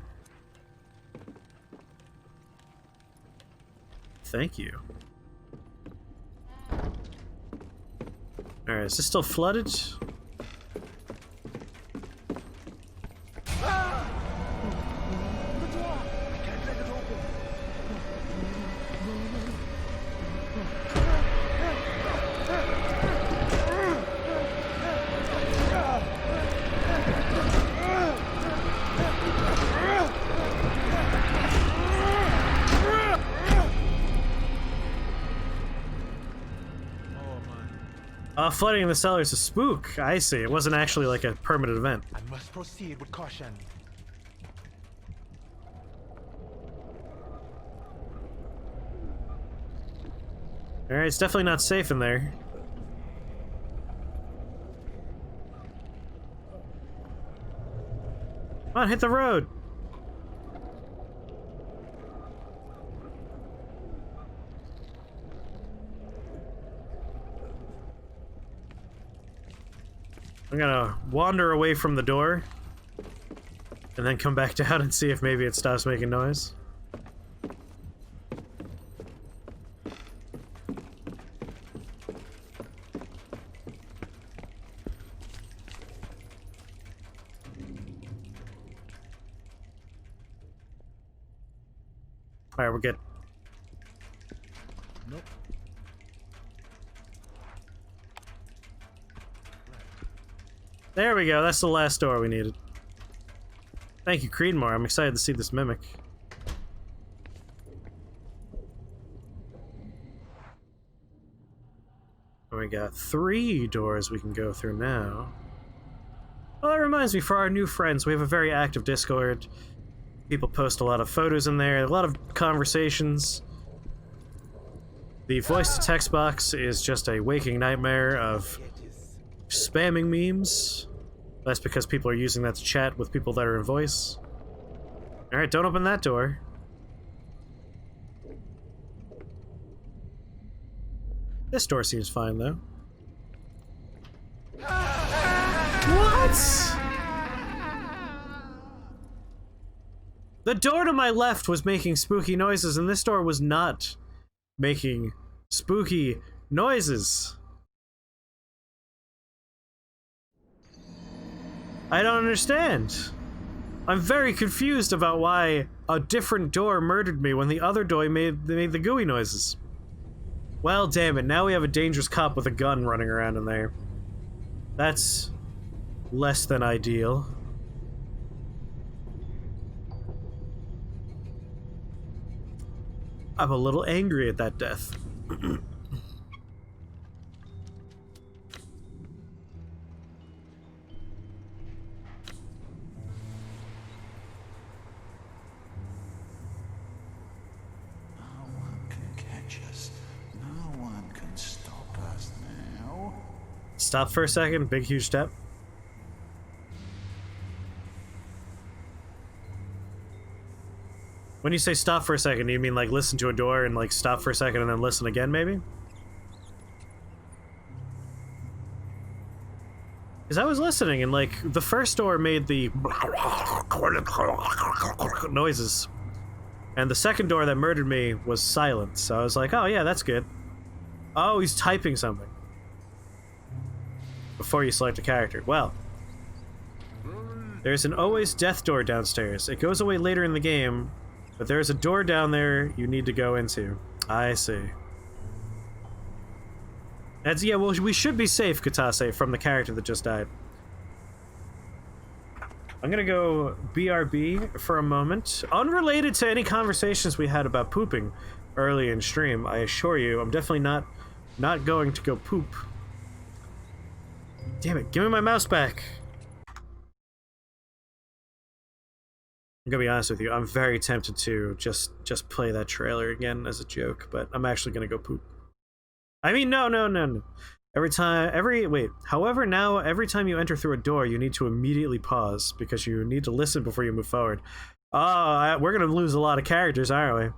Thank you. Alright, is this still flooded? Flooding in the cellar is a spook. I see. It wasn't actually like a permanent event. I must proceed with caution. Alright, it's definitely not safe in there. Come on, hit the road! I'm gonna wander away from the door and then come back down and see if maybe it stops making noise. Alright, we're good. Nope. There we go, that's the last door we needed. Thank you, Creedmoor. I'm excited to see this mimic. We got 3 doors we can go through now. Well, that reminds me, for our new friends, we have a very active Discord. People post a lot of photos in there, a lot of conversations. The voice-to-text box is just a waking nightmare of spamming memes. That's because people are using that to chat with people that are in voice. Alright, don't open that door. This door seems fine, though. What? The door to my left was making spooky noises, and this door was not making spooky noises. I don't understand. I'm very confused about why a different door murdered me when the other door made the gooey noises. Well, damn it, now we have a dangerous cop with a gun running around in there. That's less than ideal. I'm a little angry at that death. Stop for a second, big huge step. When you say stop for a second, do you mean like listen to a door and like stop for a second and then listen again, maybe? Because I was listening and like the first door made the noises. And the second door that murdered me was silent, so I was like, oh yeah, that's good. Oh, he's typing something. Before you select a character. Well, there's an always death door downstairs. It goes away later in the game, but there's a door down there you need to go into. I see. That's, yeah, well, we should be safe, Katase, from the character that just died. I'm gonna go BRB for a moment. Unrelated to any conversations we had about pooping early in stream, I assure you, I'm definitely not going to go poop. Damn it, give me my mouse back! I'm gonna be honest with you, I'm very tempted to just play that trailer again as a joke, but I'm actually gonna go poop. I mean, no. However, now, every time you enter through a door, you need to immediately pause, because you need to listen before you move forward. Oh, we're gonna lose a lot of characters, aren't we?